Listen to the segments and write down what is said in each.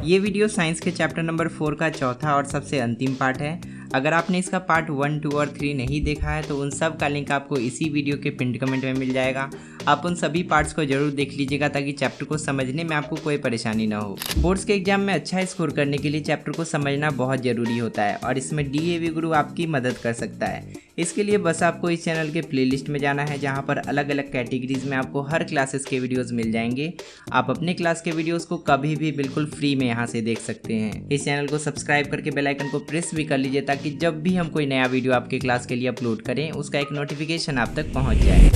ये video science के chapter number 4 का चौथा और सबसे अंतिम पार्ट है। अगर आपने इसका पार्ट 1, 2 और 3 नहीं देखा है तो उन सब का लिंक आपको इसी वीडियो के पिन कमेंट में मिल जाएगा। आप उन सभी पार्ट्स को जरूर देख लीजिएगा ताकि चैप्टर को समझने में आपको कोई परेशानी ना हो। बोर्ड्स के एग्जाम में अच्छा स्कोर करने के लिए चैप्टर को समझना बहुत ज़रूरी होता है और इसमें DAV गुरु आपकी मदद कर सकता है। इसके लिए बस आपको इस चैनल के प्लेलिस्ट में जाना है जहाँ पर अलग अलग कैटेगरीज में आपको हर क्लासेस के वीडियोस मिल जाएंगे। आप अपने क्लास के वीडियोस को कभी भी बिल्कुल फ्री में यहाँ से देख सकते हैं। इस चैनल को सब्सक्राइब करके बेल आइकन को प्रेस भी कर लीजिए ताकि जब भी हम कोई नया वीडियो आपके क्लास के लिए अपलोड करें उसका एक नोटिफिकेशन आप तक पहुँच जाए।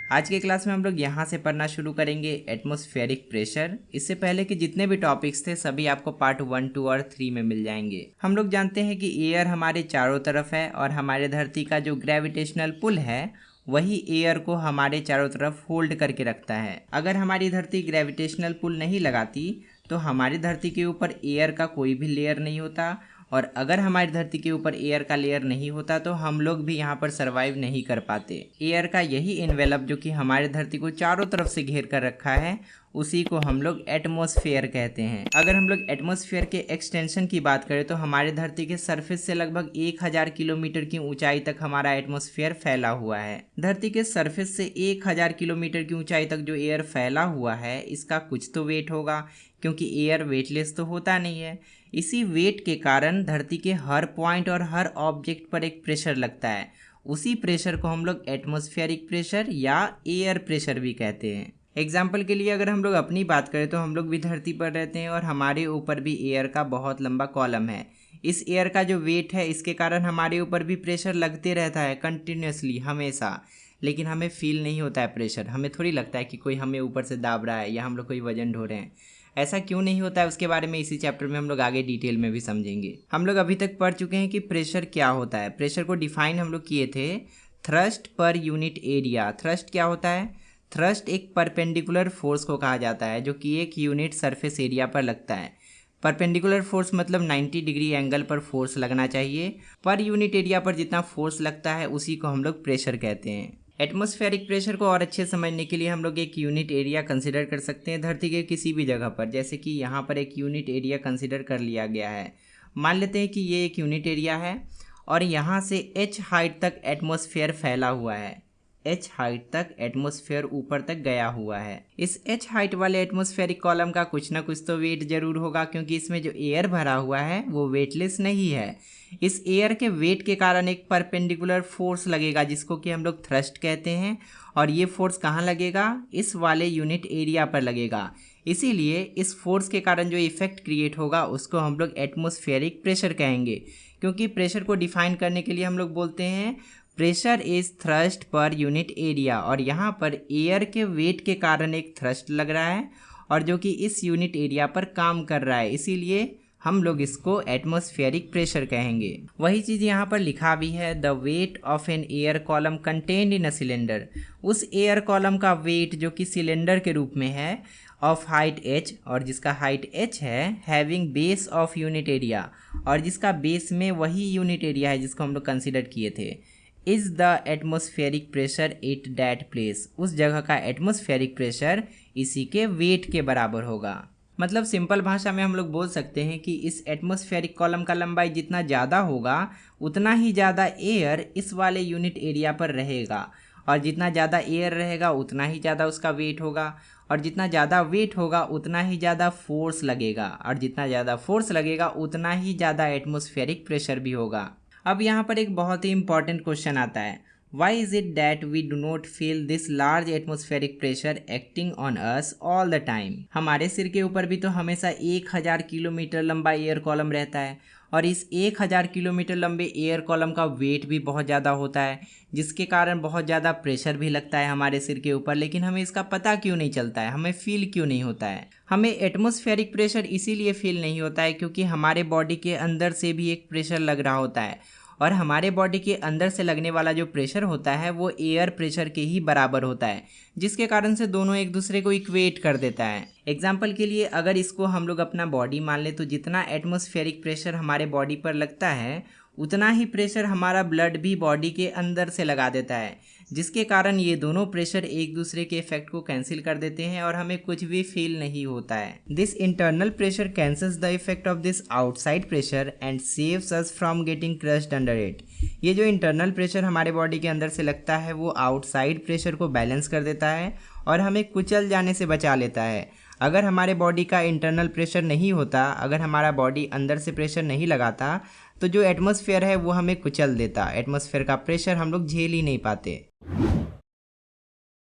आज के क्लास में हम लोग यहाँ से पढ़ना शुरू करेंगे एटमॉस्फेरिक प्रेशर। इससे पहले कि जितने भी टॉपिक्स थे सभी आपको पार्ट 1, 2 और 3 में मिल जाएंगे। हम लोग जानते हैं कि एयर हमारे चारों तरफ है और हमारे धरती का जो ग्रेविटेशनल पुल है वही एयर को हमारे चारों तरफ होल्ड करके रखता है। अगर हमारी धरती ग्रेविटेशनल पुल नहीं लगाती तो हमारी धरती के ऊपर एयर का कोई भी लेयर नहीं होता, और अगर हमारी धरती के ऊपर एयर का लेयर नहीं होता तो हम लोग भी यहाँ पर सरवाइव नहीं कर पाते। एयर का यही इन्वेलप जो कि हमारे धरती को चारों तरफ से घेर कर रखा है उसी को हम लोग एटमॉस्फेयर कहते हैं। अगर हम लोग एटमॉस्फेयर के एक्सटेंशन की बात करें तो हमारे धरती के सरफेस से लगभग 1000 किलोमीटर की ऊंचाई तक हमारा एटमॉस्फेयर फैला हुआ है। धरती के सरफेस से 1000 किलोमीटर की ऊंचाई तक जो एयर फैला हुआ है इसका कुछ तो वेट होगा, क्योंकि एयर वेटलेस तो होता नहीं है। इसी वेट के कारण धरती के हर पॉइंट और हर ऑब्जेक्ट पर एक प्रेशर लगता है। उसी प्रेशर को हम लोग एटमॉस्फेरिक प्रेशर या एयर प्रेशर भी कहते हैं। एग्जाम्पल के लिए अगर हम लोग अपनी बात करें तो हम लोग भी धरती पर रहते हैं और हमारे ऊपर भी एयर का बहुत लंबा कॉलम है। इस एयर का जो वेट है इसके कारण हमारे ऊपर भी प्रेशर लगते रहता है कंटिन्यूसली हमेशा, लेकिन हमें फील नहीं होता है प्रेशर। हमें थोड़ी लगता है कि कोई हमें ऊपर से दाब रहा है या हम लोग कोई वजन ढो रहे हैं। ऐसा क्यों नहीं होता है उसके बारे में इसी चैप्टर में हम लोग आगे डिटेल में भी समझेंगे। हम लोग अभी तक पढ़ चुके हैं कि प्रेशर क्या होता है। प्रेशर को डिफाइन हम लोग किए थे thrust per unit area. Thrust क्या होता है? थ्रस्ट एक परपेंडिकुलर फोर्स को कहा जाता है जो कि एक यूनिट सरफेस एरिया पर लगता है। परपेंडिकुलर फोर्स मतलब 90 डिग्री एंगल पर फोर्स लगना चाहिए। पर यूनिट एरिया पर जितना फोर्स लगता है उसी को हम लोग प्रेशर कहते हैं। एटमॉस्फेरिक प्रेशर को और अच्छे समझने के लिए हम लोग एक यूनिट एरिया कंसिडर कर सकते हैं धरती के किसी भी जगह पर। जैसे कि यहाँ पर एक यूनिट एरिया कंसिडर कर लिया गया है। मान लेते हैं कि ये एक यूनिट एरिया है और यहाँ से h हाइट तक एटमॉस्फेयर फैला हुआ है। h हाइट तक एटमॉस्फेयर ऊपर तक गया हुआ है। इस h हाइट वाले एटमॉस्फेरिक कॉलम का कुछ ना कुछ तो वेट जरूर होगा, क्योंकि इसमें जो एयर भरा हुआ है वो वेटलेस नहीं है। इस एयर के वेट के कारण एक परपेंडिकुलर फोर्स लगेगा जिसको कि हम लोग थ्रस्ट कहते हैं, और ये फोर्स कहाँ लगेगा? इस वाले यूनिट एरिया पर लगेगा। इसीलिए इस फोर्स के कारण जो इफेक्ट क्रिएट होगा उसको हम लोग एटमॉस्फेरिक प्रेशर कहेंगे। क्योंकि प्रेशर को डिफाइन करने के लिए हम लोग बोलते हैं pressure is thrust per unit area, और यहाँ पर एयर के वेट के कारण एक थ्रस्ट लग रहा है और जो कि इस यूनिट एरिया पर काम कर रहा है, इसीलिए हम लोग इसको एटमॉस्फेरिक प्रेशर कहेंगे। वही चीज़ यहाँ पर लिखा भी है, the weight of an air column contained in a cylinder. उस एयर कॉलम का वेट जो कि सिलेंडर के रूप में है ऑफ हाइट h, और जिसका हाइट h है, having base of unit area, और जिसका बेस में वही यूनिट एरिया है जिसको हम लोग कंसिडर किए थे, is the atmospheric pressure at that place. उस जगह का एटमॉस्फेरिक प्रेशर इसी के वेट के बराबर होगा। मतलब सिंपल भाषा में हम लोग बोल सकते हैं कि इस एटमॉस्फेरिक कॉलम का लंबाई जितना ज़्यादा होगा उतना ही ज़्यादा एयर इस वाले यूनिट एरिया पर रहेगा, और जितना ज़्यादा एयर रहेगा उतना ही ज़्यादा उसका वेट होगा, और जितना ज़्यादा वेट होगा उतना ही ज़्यादा फोर्स लगेगा, और जितना ज़्यादा फोर्स लगेगा उतना ही ज़्यादा एटमॉस्फेरिक प्रेशर भी होगा। अब यहाँ पर एक बहुत ही इंपॉर्टेंट क्वेश्चन आता है, Why is it that we do not feel this large atmospheric pressure acting on us all the time? हमारे सिर के ऊपर भी तो हमेशा 1000 किलोमीटर लंबा एयर कॉलम रहता है, और इस 1000 किलोमीटर लंबे एयर कॉलम का वेट भी बहुत ज़्यादा होता है, जिसके कारण बहुत ज़्यादा प्रेशर भी लगता है हमारे सिर के ऊपर। लेकिन हमें इसका पता क्यों नहीं चलता है, हमें फील क्यों नहीं होता है? हमें एटमॉस्फेरिक प्रेशर इसीलिए फील नहीं होता है क्योंकि हमारे बॉडी के अंदर से भी एक प्रेशर लग रहा होता है, और हमारे बॉडी के अंदर से लगने वाला जो प्रेशर होता है वो एयर प्रेशर के ही बराबर होता है, जिसके कारण से दोनों एक दूसरे को इक्वेट कर देता है। एग्जाम्पल के लिए अगर इसको हम लोग अपना बॉडी मान ले तो जितना एटमॉस्फेरिक प्रेशर हमारे बॉडी पर लगता है उतना ही प्रेशर हमारा ब्लड भी बॉडी के अंदर से लगा देता है, जिसके कारण ये दोनों प्रेशर एक दूसरे के इफेक्ट को कैंसिल कर देते हैं और हमें कुछ भी फील नहीं होता है। This internal pressure cancels the effect of this outside pressure and saves us from getting crushed under it. ये जो इंटरनल प्रेशर हमारे बॉडी के अंदर से लगता है वो आउटसाइड प्रेशर को बैलेंस कर देता है और हमें कुचल जाने से बचा लेता है। अगर हमारे बॉडी का इंटरनल प्रेशर नहीं होता, अगर हमारा बॉडी अंदर से प्रेशर नहीं लगाता, तो जो एटमॉस्फेयर है वो हमें कुचल देता। एटमॉस्फेयर का प्रेशर हम लोग झेल ही नहीं पाते।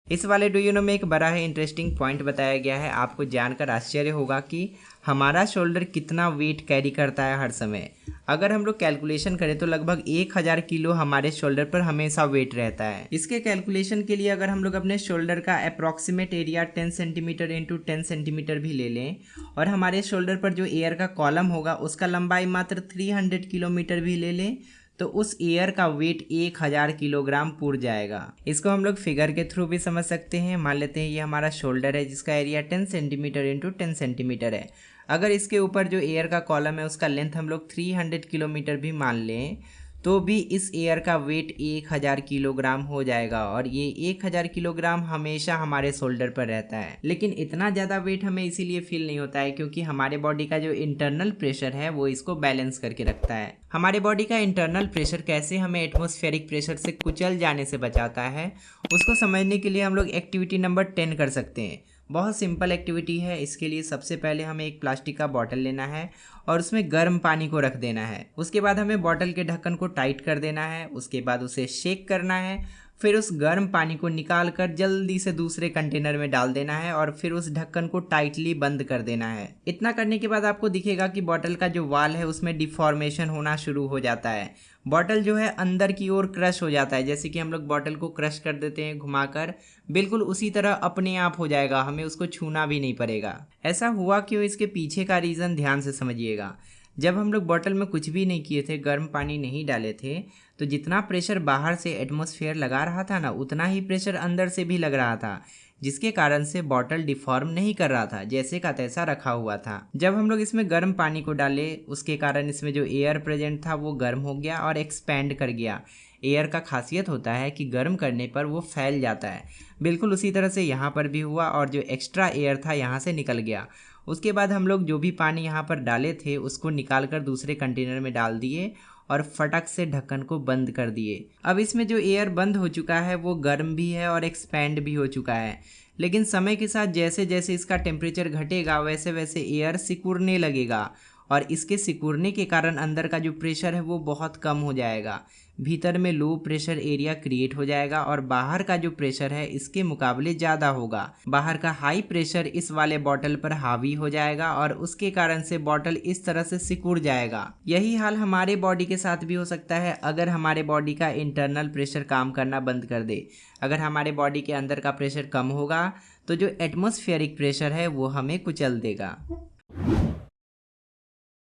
इस वाले डू यू नो में एक बड़ा ही इंटरेस्टिंग पॉइंट बताया गया है। आपको जानकर आश्चर्य होगा कि हमारा शोल्डर कितना वेट कैरी करता है हर समय। अगर हम लोग कैलकुलेशन करें तो लगभग 1000 किलो हमारे शोल्डर पर हमेशा वेट रहता है। इसके कैलकुलेशन के लिए अगर हम लोग अपने शोल्डर का approximate area 10 centimetre into 10 centimetre भी ले लें और हमारे शोल्डर पर जो एयर का कॉलम होगा उसका लंबाई मात्र 300 किलोमीटर भी ले लें तो उस एयर का वेट 1000 किलोग्राम पुर जाएगा। इसको हम लोग फिगर के थ्रू भी समझ सकते हैं। मान लेते हैं ये हमारा शोल्डर है जिसका एरिया 10 सेंटीमीटर इंटू 10 सेंटीमीटर है। अगर इसके ऊपर जो एयर का कॉलम है उसका लेंथ हम लोग 300 किलोमीटर भी मान लें तो भी इस एयर का वेट 1000 किलोग्राम हो जाएगा और ये 1000 किलोग्राम हमेशा हमारे शोल्डर पर रहता है। लेकिन इतना ज़्यादा वेट हमें इसीलिए फील नहीं होता है क्योंकि हमारे बॉडी का जो इंटरनल प्रेशर है वो इसको बैलेंस करके रखता है। हमारे बॉडी का इंटरनल प्रेशर कैसे हमें एटमॉस्फेरिक प्रेशर से कुचल जाने से बचाता है उसको समझने के लिए हम लोग एक्टिविटी नंबर 10 कर सकते हैं। बहुत सिंपल एक्टिविटी है। इसके लिए सबसे पहले हमें एक प्लास्टिक का बॉटल लेना है और उसमें गर्म पानी को रख देना है। उसके बाद हमें बॉटल के ढक्कन को टाइट कर देना है। उसके बाद उसे शेक करना है। फिर उस गर्म पानी को निकाल कर जल्दी से दूसरे कंटेनर में डाल देना है और फिर उस ढक्कन को टाइटली बंद कर देना है। इतना करने के बाद आपको दिखेगा कि बॉटल का जो वाल है उसमें डिफॉर्मेशन होना शुरू हो जाता है। बॉटल जो है अंदर की ओर क्रश हो जाता है। जैसे कि हम लोग बॉटल को क्रश कर देते हैं घुमाकर, बिल्कुल उसी तरह अपने आप हो जाएगा, हमें उसको छूना भी नहीं पड़ेगा। ऐसा हुआ क्यों, इसके पीछे का रीज़न ध्यान से समझिएगा। जब हम लोग बॉटल में कुछ भी नहीं किए थे, गर्म पानी नहीं डाले थे, तो जितना प्रेशर बाहर से एटमॉस्फेयर लगा रहा था ना उतना ही प्रेशर अंदर से भी लग रहा था, जिसके कारण से बॉटल डिफॉर्म नहीं कर रहा था, जैसे का तैसा रखा हुआ था। जब हम लोग इसमें गर्म पानी को डाले उसके कारण इसमें जो एयर प्रेजेंट था वो गर्म हो गया और एक्सपैंड कर गया। एयर का खासियत होता है कि गर्म करने पर वो फैल जाता है। बिल्कुल उसी तरह से यहाँ पर भी हुआ और जो एक्स्ट्रा एयर था यहाँ से निकल गया। उसके बाद हम लोग जो भी पानी यहाँ पर डाले थे उसको निकाल कर दूसरे कंटेनर में डाल दिए और फटक से ढक्कन को बंद कर दिए। अब इसमें जो एयर बंद हो चुका है वो गर्म भी है और एक्सपैंड भी हो चुका है। लेकिन समय के साथ जैसे जैसे इसका टेम्परेचर घटेगा वैसे वैसे एयर सिकुड़ने लगेगा और इसके सिकुड़ने के कारण अंदर का जो प्रेशर है वो बहुत कम हो जाएगा। भीतर में लो प्रेशर एरिया क्रिएट हो जाएगा और बाहर का जो प्रेशर है इसके मुकाबले ज़्यादा होगा। बाहर का हाई प्रेशर इस वाले बॉटल पर हावी हो जाएगा और उसके कारण से बॉटल इस तरह से सिकुड़ जाएगा। यही हाल हमारे बॉडी के साथ भी हो सकता है अगर हमारे बॉडी का इंटरनल प्रेशर काम करना बंद कर दे। अगर हमारे बॉडी के अंदर का प्रेशर कम होगा तो जो एटमॉस्फेरिक प्रेशर है वो हमें कुचल देगा।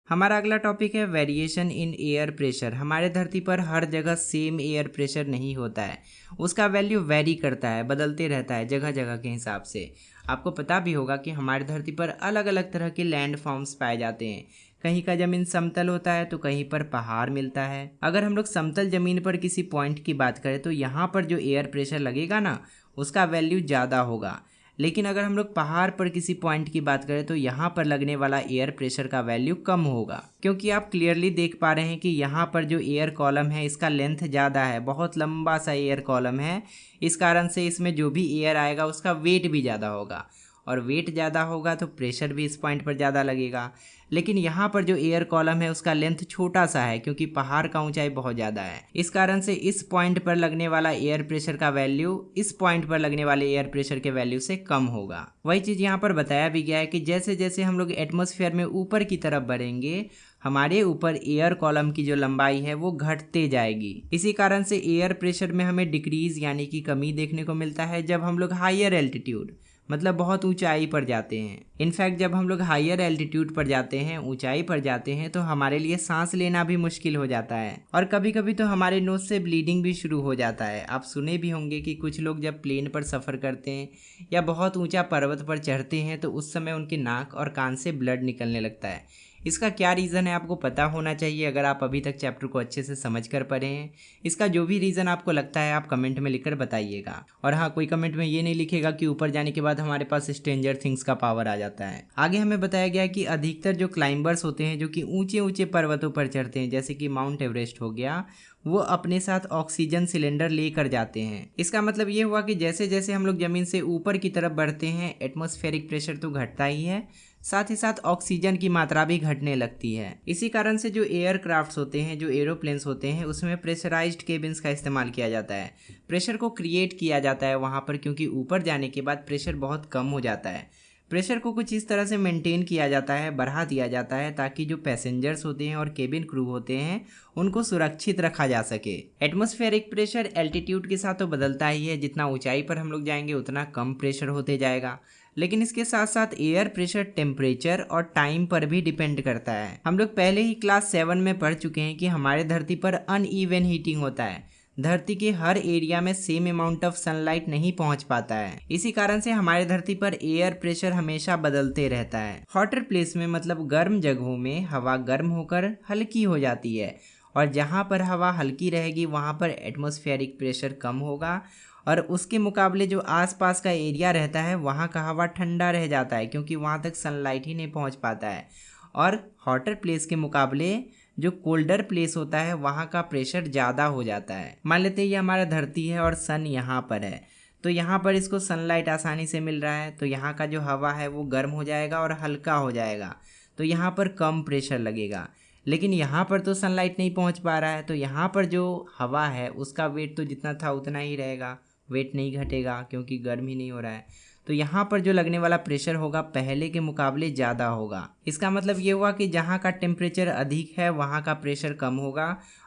हमारा अगला टॉपिक है वेरिएशन इन एयर प्रेशर। हमारे धरती पर हर जगह सेम एयर प्रेशर नहीं होता है, उसका वैल्यू वेरी करता है, बदलते रहता है जगह जगह के हिसाब से। आपको पता भी होगा कि हमारी धरती पर अलग अलग तरह के लैंड फॉर्म्स पाए जाते हैं। कहीं का ज़मीन समतल होता है तो कहीं पर पहाड़ मिलता है। अगर हम लोग समतल ज़मीन पर किसी पॉइंट की बात करें तो यहाँ पर जो एयर प्रेशर लगेगा ना उसका वैल्यू ज़्यादा होगा। लेकिन अगर हम लोग पहाड़ पर किसी पॉइंट की बात करें तो यहाँ पर लगने वाला एयर प्रेशर का वैल्यू कम होगा, क्योंकि आप क्लियरली देख पा रहे हैं कि यहाँ पर जो एयर कॉलम है इसका लेंथ ज़्यादा है, बहुत लंबा सा एयर कॉलम है। इस कारण से इसमें जो भी एयर आएगा उसका वेट भी ज़्यादा होगा और वेट ज़्यादा होगा तो प्रेशर भी इस पॉइंट पर ज़्यादा लगेगा। लेकिन यहाँ पर जो एयर कॉलम है उसका लेंथ छोटा सा है क्योंकि पहाड़ का ऊंचाई बहुत ज़्यादा है। इस कारण से इस पॉइंट पर लगने वाला एयर प्रेशर का वैल्यू इस पॉइंट पर लगने वाले एयर प्रेशर के वैल्यू से कम होगा। वही चीज़ यहाँ पर बताया भी गया है कि जैसे जैसे हम लोग एटमॉस्फेयर में ऊपर की तरफ बढ़ेंगे हमारे ऊपर एयर कॉलम की जो लंबाई है वो घटते जाएगी। इसी कारण से एयर प्रेशर में हमें डिक्रीज यानी कि कमी देखने को मिलता है जब हम लोग हायर एल्टीट्यूड मतलब बहुत ऊंचाई पर जाते हैं। इनफैक्ट जब हम लोग हायर एल्टीट्यूड पर जाते हैं, ऊंचाई पर जाते हैं, तो हमारे लिए सांस लेना भी मुश्किल हो जाता है और कभी कभी तो हमारे नोज से ब्लीडिंग भी शुरू हो जाता है। आप सुने भी होंगे कि कुछ लोग जब प्लेन पर सफ़र करते हैं या बहुत ऊंचा पर्वत पर चढ़ते हैं तो उस समय उनके नाक और कान से ब्लड निकलने लगता है। इसका क्या रीज़न है आपको पता होना चाहिए अगर आप अभी तक चैप्टर को अच्छे से समझ कर पढ़े हैं। इसका जो भी रीज़न आपको लगता है आप कमेंट में लिखकर बताइएगा। और हाँ, कोई कमेंट में ये नहीं लिखेगा कि ऊपर जाने के बाद हमारे पास स्ट्रेंजर थिंग्स का पावर आ जाता है। आगे हमें बताया गया कि अधिकतर जो क्लाइंबर्स होते हैं जो कि ऊंचे ऊंचे पर्वतों पर चढ़ते हैं, जैसे कि माउंट एवरेस्ट हो गया, वो अपने साथ ऑक्सीजन सिलेंडर लेकर जाते हैं। इसका मतलब ये हुआ कि जैसे जैसे हम लोग ज़मीन से ऊपर की तरफ बढ़ते हैं एटमॉस्फेरिक प्रेशर तो घटता ही है, साथ ही साथ ऑक्सीजन की मात्रा भी घटने लगती है। इसी कारण से जो एयरक्राफ्ट्स होते हैं, जो एरोप्लेन्स होते हैं, उसमें प्रेशराइज्ड केबिन्स का इस्तेमाल किया जाता है। प्रेशर को क्रिएट किया जाता है वहाँ पर, क्योंकि ऊपर जाने के बाद प्रेशर बहुत कम हो जाता है। प्रेशर को कुछ इस तरह से मेंटेन किया जाता है, बढ़ा दिया जाता है, ताकि जो पैसेंजर्स होते हैं और केबिन क्रू होते हैं उनको सुरक्षित रखा जा सके। एटमॉस्फेरिक प्रेशर एल्टीट्यूड के साथ तो बदलता ही है, जितना ऊंचाई पर हम लोग जाएंगे उतना कम प्रेशर होते जाएगा। लेकिन इसके साथ साथ एयर प्रेशर टेम्परेचर और टाइम पर भी डिपेंड करता है। हम लोग पहले ही क्लास 7 में पढ़ चुके हैं कि हमारे धरती पर अनइवन हीटिंग होता है। धरती के हर एरिया में सेम अमाउंट ऑफ सनलाइट नहीं पहुंच पाता है। इसी कारण से हमारे धरती पर एयर प्रेशर हमेशा बदलते रहता है। हॉटर प्लेस में मतलब गर्म जगहों में हवा गर्म होकर हल्की हो जाती है, और जहां पर हवा हल्की रहेगी वहां पर एटमॉस्फेरिक प्रेशर कम होगा, और उसके मुकाबले जो आसपास का एरिया रहता है वहाँ का हवा ठंडा रह जाता है, क्योंकि वहाँ तक सनलाइट ही नहीं पहुँच पाता है। और हॉटर प्लेस के मुकाबले जो कोल्डर प्लेस होता है वहाँ का प्रेशर ज़्यादा हो जाता है। मान लेते हैं ये हमारा धरती है और सन यहाँ पर है, तो यहाँ पर इसको सनलाइट आसानी से मिल रहा है, तो यहाँ का जो हवा है वो गर्म हो जाएगा और हल्का हो जाएगा, तो यहाँ पर कम प्रेशर लगेगा। लेकिन यहाँ पर तो सनलाइट नहीं पहुँच पा रहा है, तो यहाँ पर जो हवा है उसका वेट तो जितना था उतना ही रहेगा, वेट नहीं घटेगा, क्योंकि गर्म ही नहीं हो रहा है। तो यहाँ पर जो लगने वाला प्रेशर होगा पहले के मुकाबले ज़्यादा होगा। इसका मतलब ये हुआ कि जहाँ का टेम्परेचर अधिक है वहाँ का प्रेशर कम होगा,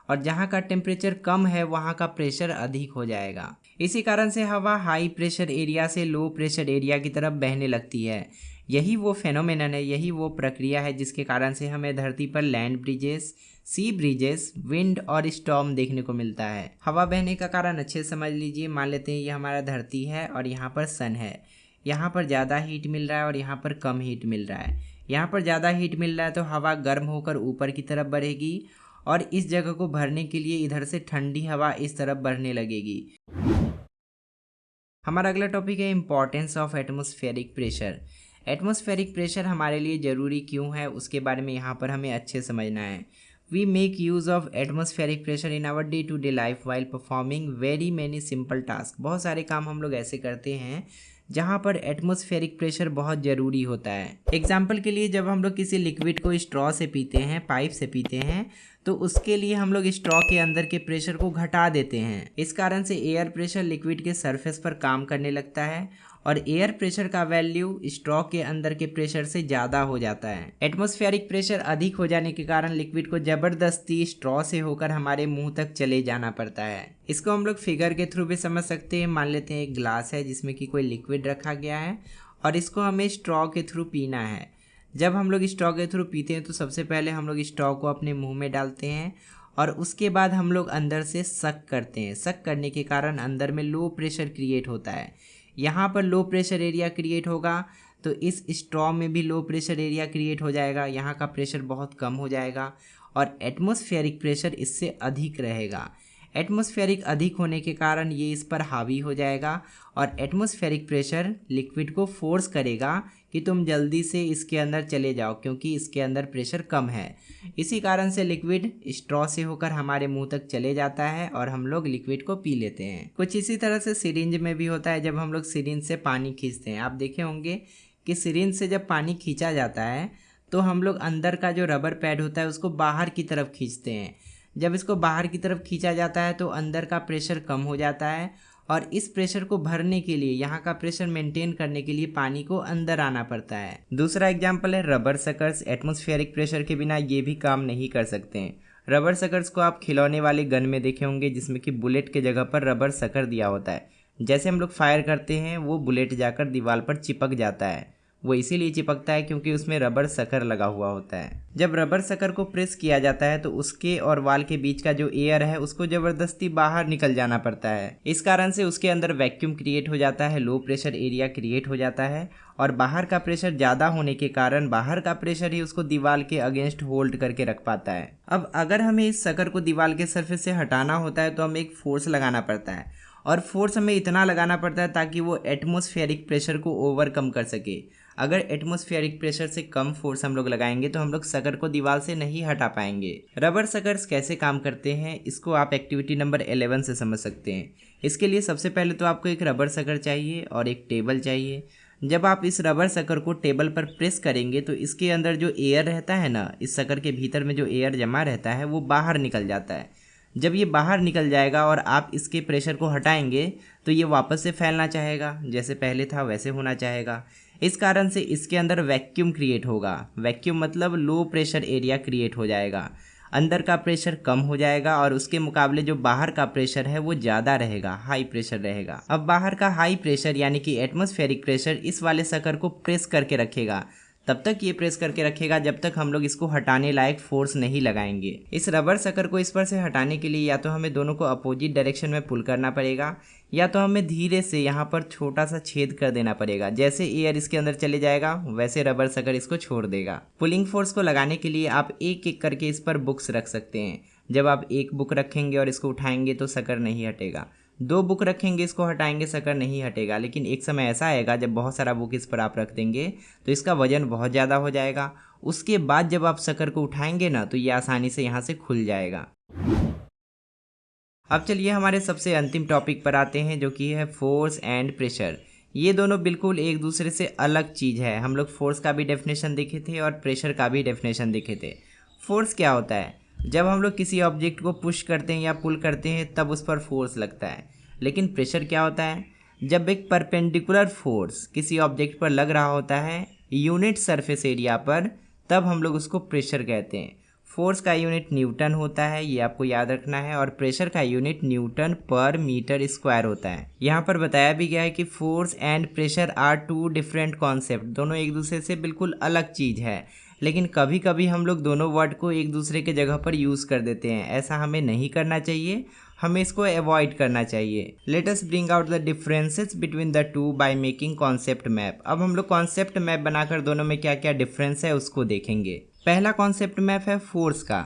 और जहाँ का टेम्परेचर कम है वहाँ का प्रेशर अधिक हो जाएगा। इसी कारण से हवा हाई प्रेशर एरिया से लो प्रेशर एरिया की तरफ बहने लगती है। यही वो फेनोमेनन है, यही वो प्रक्रिया है जिसके कारण से हमें धरती पर लैंड ब्रिजेस, सी ब्रिजेस, विंड और स्टॉर्म देखने को मिलता है। हवा बहने का कारण अच्छे से समझ लीजिए। मान लेते हैं ये हमारा धरती है और यहाँ पर सन है। यहाँ पर ज़्यादा हीट मिल रहा है और यहाँ पर कम हीट मिल रहा है। यहाँ पर ज़्यादा हीट मिल रहा है तो हवा गर्म होकर ऊपर की तरफ बढ़ेगी, और इस जगह को भरने के लिए इधर से ठंडी हवा इस तरफ बढ़ने लगेगी। हमारा अगला टॉपिक है importance of atmospheric pressure. Atmospheric pressure हमारे लिए ज़रूरी क्यों है उसके बारे में यहाँ पर हमें अच्छे समझना है। We make use of atmospheric pressure in our day to day life while performing very many simple task. बहुत सारे काम हम लोग ऐसे करते हैं जहाँ पर एटमॉस्फेरिक प्रेशर बहुत ज़रूरी होता है। एग्जाम्पल के लिए जब हम लोग किसी लिक्विड को स्ट्रॉ से पीते हैं, पाइप से पीते हैं, तो उसके लिए हम लोग स्ट्रॉ के अंदर के प्रेशर को घटा देते हैं। इस कारण से एयर प्रेशर लिक्विड के सरफेस पर काम करने लगता है, और एयर प्रेशर का वैल्यू स्ट्रॉ के अंदर के प्रेशर से ज़्यादा हो जाता है। एटमॉस्फेरिक प्रेशर अधिक हो जाने के कारण लिक्विड को ज़बरदस्ती स्ट्रॉ से होकर हमारे मुंह तक चले जाना पड़ता है। इसको हम लोग फिगर के थ्रू भी समझ सकते हैं। मान लेते हैं एक ग्लास है जिसमें कि कोई लिक्विड रखा गया है, और इसको हमें स्ट्रॉ के थ्रू पीना है। जब हम लोग स्ट्रॉ के थ्रू पीते हैं तो सबसे पहले हम लोग स्ट्रॉ को अपने मुँह में डालते हैं, और उसके बाद हम लोग अंदर से सक करते हैं। सक करने के कारण अंदर में लो प्रेशर क्रिएट होता है। यहाँ पर लो प्रेशर एरिया क्रिएट होगा तो इस स्ट्रॉ में भी लो प्रेशर एरिया क्रिएट हो जाएगा। यहाँ का प्रेशर बहुत कम हो जाएगा, और एटमॉस्फेरिक प्रेशर इससे अधिक रहेगा। एटमॉस्फेरिक अधिक होने के कारण ये इस पर हावी हो जाएगा, और एटमॉस्फेरिक प्रेशर लिक्विड को फोर्स करेगा कि तुम जल्दी से इसके अंदर चले जाओ, क्योंकि इसके अंदर प्रेशर कम है। इसी कारण से लिक्विड स्ट्रॉ से होकर हमारे मुंह तक चले जाता है और हम लोग लिक्विड को पी लेते हैं। कुछ इसी तरह से सिरिंज में भी होता है। जब हम लोग सिरिंज से पानी खींचते हैं, आप देखे होंगे कि सिरिंज से जब पानी खींचा जाता है तो हम लोग अंदर का जो रबर पैड होता है उसको बाहर की तरफ खींचते हैं। जब इसको बाहर की तरफ खींचा जाता है तो अंदर का प्रेशर कम हो जाता है, और इस प्रेशर को भरने के लिए, यहाँ का प्रेशर मेंटेन करने के लिए पानी को अंदर आना पड़ता है। दूसरा एग्जाम्पल है रबर सकर्स। एटमॉस्फेरिक प्रेशर के बिना ये भी काम नहीं कर सकते हैं। रबर सकर्स को आप खिलौने वाले गन में देखे होंगे, जिसमें कि बुलेट के जगह पर रबर सकर दिया होता है। जैसे हम लोग फायर करते हैं वो बुलेट जाकर दीवार पर चिपक जाता है, वो इसीलिए चिपकता है क्योंकि उसमें रबर शकर लगा हुआ होता है। जब रबर शकर को प्रेस किया जाता है तो उसके और वाल के बीच का जो एयर है उसको जबरदस्ती बाहर निकल जाना पड़ता है। इस कारण से उसके अंदर वैक्यूम क्रिएट हो जाता है, लो प्रेशर एरिया क्रिएट हो जाता है और बाहर का प्रेशर ज़्यादा होने के कारण बाहर का प्रेशर ही उसको दीवार के अगेंस्ट होल्ड करके रख पाता है। अब अगर हमें इस शकर को दीवार के सरफेस से हटाना होता है तो हमें एक फोर्स लगाना पड़ता है और फोर्स हमें इतना लगाना पड़ता है ताकि वो एटमॉस्फेरिक प्रेशर को ओवरकम कर सके। अगर एटमॉस्फेरिक प्रेशर से कम फोर्स हम लोग लगाएंगे तो हम लोग शकर को दीवार से नहीं हटा पाएंगे। रबर शकर्स कैसे काम करते हैं इसको आप एक्टिविटी नंबर 11 से समझ सकते हैं। इसके लिए सबसे पहले तो आपको एक रबर शकर चाहिए और एक टेबल चाहिए। जब आप इस रबर शकर को टेबल पर प्रेस करेंगे तो इसके अंदर जो एयर रहता है ना, इस शकर के भीतर में जो एयर जमा रहता है वो बाहर निकल जाता है। जब ये बाहर निकल जाएगा और आप इसके प्रेशर को हटाएंगे तो ये वापस से फैलना चाहेगा, जैसे पहले था वैसे होना चाहेगा। इस कारण से इसके अंदर वैक्यूम क्रिएट होगा। वैक्यूम मतलब लो प्रेशर एरिया क्रिएट हो जाएगा, अंदर का प्रेशर कम हो जाएगा और उसके मुकाबले जो बाहर का प्रेशर है वो ज़्यादा रहेगा, हाई प्रेशर रहेगा। अब बाहर का हाई प्रेशर यानी कि एटमॉस्फेरिक प्रेशर इस वाले शकर को प्रेस करके रखेगा। तब तक ये प्रेस करके रखेगा जब तक हम लोग इसको हटाने लायक फोर्स नहीं लगाएंगे। इस रबर शकर को इस पर से हटाने के लिए या तो हमें दोनों को अपोजिट डायरेक्शन में पुल करना पड़ेगा या तो हमें धीरे से यहाँ पर छोटा सा छेद कर देना पड़ेगा। जैसे एयर इसके अंदर चले जाएगा वैसे रबर शकर इसको छोड़ देगा। पुलिंग फोर्स को लगाने के लिए आप एक एक करके इस पर बुक्स रख सकते हैं। जब आप एक बुक रखेंगे और इसको उठाएंगे तो शकर नहीं हटेगा, 2 बुक रखेंगे इसको हटाएंगे शकर नहीं हटेगा। लेकिन एक समय ऐसा आएगा जब बहुत सारा बुक इस पर आप रख देंगे तो इसका वजन बहुत ज़्यादा हो जाएगा। उसके बाद जब आप शकर को उठाएंगे ना तो ये आसानी से यहाँ से खुल जाएगा। अब चलिए हमारे सबसे अंतिम टॉपिक पर आते हैं जो कि है फोर्स एंड प्रेशर। ये दोनों बिल्कुल एक दूसरे से अलग चीज़ है। हम लोग फोर्स का भी डेफिनेशन देखे थे और प्रेशर का भी डेफिनेशन देखे थे। फोर्स क्या होता है? जब हम लोग किसी ऑब्जेक्ट को पुश करते हैं या पुल करते हैं तब उस पर फोर्स लगता है। लेकिन प्रेशर क्या होता है? जब एक परपेंडिकुलर फोर्स किसी ऑब्जेक्ट पर लग रहा होता है यूनिट सरफेस एरिया पर, तब हम लोग उसको प्रेशर कहते हैं। फोर्स का यूनिट न्यूटन होता है, ये आपको याद रखना है, और प्रेशर का यूनिट न्यूटन पर मीटर स्क्वायर होता है। यहाँ पर बताया भी गया है कि force and pressure are 2 different concept, दोनों एक दूसरे से बिल्कुल अलग चीज़ है। लेकिन कभी कभी हम लोग दोनों वर्ड को एक दूसरे के जगह पर यूज़ कर देते हैं। ऐसा हमें नहीं करना चाहिए, हमें इसको अवॉइड करना चाहिए। Let us bring out the differences between the two by making concept map. अब हम लोग कॉन्सेप्ट मैप बनाकर दोनों में क्या क्या डिफरेंस है उसको देखेंगे। पहला कॉन्सेप्ट मैप है फोर्स का।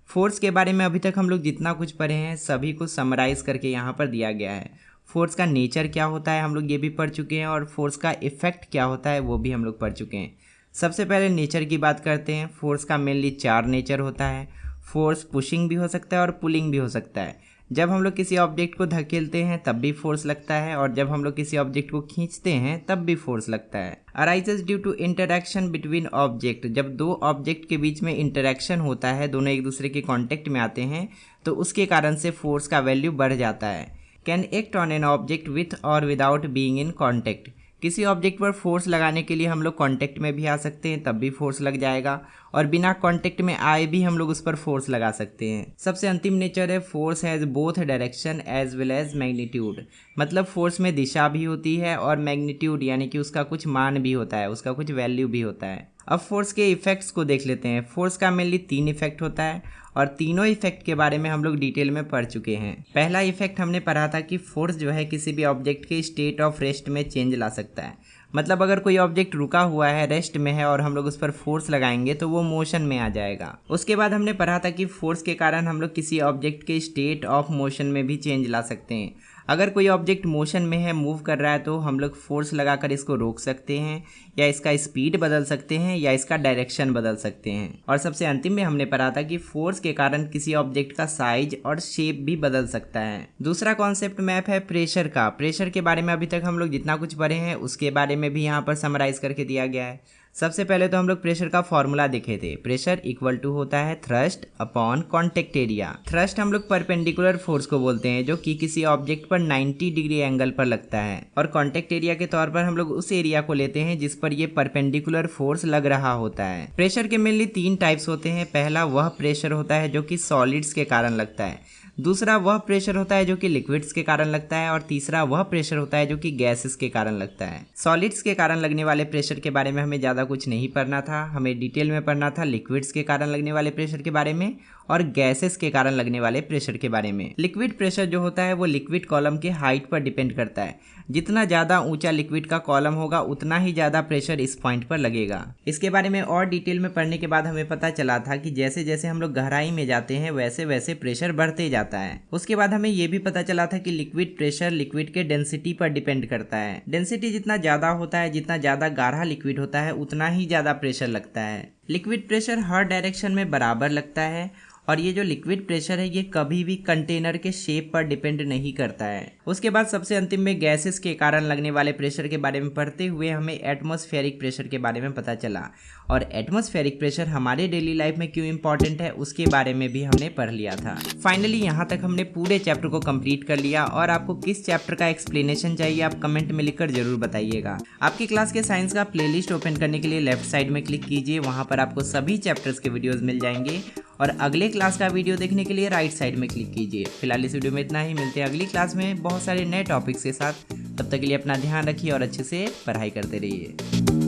फोर्स के बारे में अभी तक हम लोग जितना कुछ पढ़े हैं सभी को समराइज करके यहाँ पर दिया गया है। फोर्स का नेचर क्या होता है हम लोग ये भी पढ़ चुके हैं, और फोर्स का इफेक्ट क्या होता है वो भी हम लोग पढ़ चुके हैं। सबसे पहले नेचर की बात करते हैं। फोर्स का मेनली 4 नेचर होता है। फोर्स पुशिंग भी हो सकता है और पुलिंग भी हो सकता है। जब हम लोग किसी ऑब्जेक्ट को धकेलते हैं तब भी फोर्स लगता है, और जब हम लोग किसी ऑब्जेक्ट को खींचते हैं तब भी फोर्स लगता है। Arises due to interaction between object. जब 2 ऑब्जेक्ट के बीच में इंटरैक्शन होता है, दोनों एक दूसरे के कांटेक्ट में आते हैं, तो उसके कारण से फोर्स का वैल्यू बढ़ जाता है। Can act on an object with और विदाउट बीइंग इन कॉन्टेक्ट। किसी ऑब्जेक्ट पर फोर्स लगाने के लिए हम लोग कांटेक्ट में भी आ सकते हैं तब भी फोर्स लग जाएगा, और बिना कांटेक्ट में आए भी हम लोग उस पर फोर्स लगा सकते हैं। सबसे अंतिम नेचर है force has both direction as well as magnitude. मतलब फोर्स में दिशा भी होती है और मैग्नीट्यूड यानी कि उसका कुछ मान भी होता है, उसका कुछ वैल्यू भी होता है। अब फोर्स के इफेक्ट्स को देख लेते हैं। फोर्स का मेनली 3 इफेक्ट होता है और तीनों इफेक्ट के बारे में हम लोग डिटेल में पढ़ चुके हैं। पहला इफेक्ट हमने पढ़ा था कि फोर्स जो है किसी भी ऑब्जेक्ट के स्टेट ऑफ रेस्ट में चेंज ला सकता है। मतलब अगर कोई ऑब्जेक्ट रुका हुआ है, रेस्ट में है, और हम लोग उस पर फोर्स लगाएंगे तो वो मोशन में आ जाएगा। उसके बाद हमने पढ़ा था कि फोर्स के कारण हम लोग किसी ऑब्जेक्ट के स्टेट ऑफ मोशन में भी चेंज ला सकते हैं। अगर कोई ऑब्जेक्ट मोशन में है, मूव कर रहा है, तो हम लोग फोर्स लगाकर इसको रोक सकते हैं, या इसका स्पीड बदल सकते हैं, या इसका डायरेक्शन बदल सकते हैं। और सबसे अंतिम में हमने पढ़ा था कि फोर्स के कारण किसी ऑब्जेक्ट का साइज और शेप भी बदल सकता है। दूसरा कॉन्सेप्ट मैप है प्रेशर का। प्रेशर के बारे में अभी तक हम लोग जितना कुछ पढ़े हैं उसके बारे में भी यहाँ पर समराइज करके दिया गया है। सबसे पहले तो हम लोग प्रेशर का फॉर्मूला देखे थे। प्रेशर इक्वल टू होता है thrust upon contact area. Thrust हम लोग परपेंडिकुलर फोर्स को बोलते हैं जो कि किसी ऑब्जेक्ट पर 90 डिग्री एंगल पर लगता है, और कॉन्टेक्ट एरिया के तौर पर हम लोग उस एरिया को लेते हैं जिस पर ये परपेंडिकुलर फोर्स लग रहा होता है। प्रेशर के मेनली 3 टाइप्स होते हैं। पहला वह प्रेशर होता है जो कि सॉलिड्स के कारण लगता है। दूसरा वह प्रेशर होता है जो कि लिक्विड्स के कारण लगता है, और तीसरा वह प्रेशर होता है जो कि गैसेस के कारण लगता है। सॉलिड्स के कारण लगने वाले प्रेशर के बारे में हमें ज़्यादा कुछ नहीं पढ़ना था, हमें डिटेल में पढ़ना था लिक्विड्स के कारण लगने वाले प्रेशर के बारे में और गैसेस के कारण लगने वाले प्रेशर के बारे में। लिक्विड प्रेशर जो होता है वो लिक्विड कॉलम के हाइट पर डिपेंड करता है। जितना ज़्यादा ऊंचा लिक्विड का कॉलम होगा उतना ही ज़्यादा प्रेशर इस पॉइंट पर लगेगा। इसके बारे में और डिटेल में पढ़ने के बाद हमें पता चला था कि जैसे जैसे हम लोग गहराई में जाते हैं वैसे वैसे प्रेशर बढ़ते जाता है। उसके बाद हमें ये भी पता चला था कि लिक्विड प्रेशर लिक्विड के डेंसिटी पर डिपेंड करता है। डेंसिटी जितना ज़्यादा होता है, जितना ज़्यादा गाढ़ा लिक्विड होता है, उतना ही ज़्यादा प्रेशर लगता है। लिक्विड प्रेशर हर डायरेक्शन में बराबर लगता है, और ये जो लिक्विड प्रेशर है ये कभी भी कंटेनर के शेप पर डिपेंड नहीं करता है। उसके बाद सबसे अंतिम में गैसेस के कारण लगने वाले प्रेशर के बारे में पढ़ते हुए हमें एटमॉस्फेरिक प्रेशर के बारे में पता चला, और एटमॉस्फेरिक प्रेशर हमारे डेली लाइफ में क्यों इंपॉर्टेंट है उसके बारे में भी हमने पढ़ लिया था। फाइनली यहाँ तक हमने पूरे चैप्टर को कंप्लीट कर लिया, और आपको किस चैप्टर का एक्सप्लेनेशन चाहिए आप कमेंट में लिखकर जरूर बताइएगा। आपकी क्लास के साइंस का प्लेलिस्ट ओपन करने के लिए लेफ्ट साइड में क्लिक कीजिए, वहाँ पर आपको सभी चैप्टर्स के वीडियोज मिल जाएंगे, और अगले क्लास का वीडियो देखने के लिए राइट साइड में क्लिक कीजिए। फिलहाल इस वीडियो में इतना ही, मिलते हैं अगली क्लास में बहुत सारे नए टॉपिक्स के साथ। तब तक के लिए अपना ध्यान रखिए और अच्छे से पढ़ाई करते रहिए।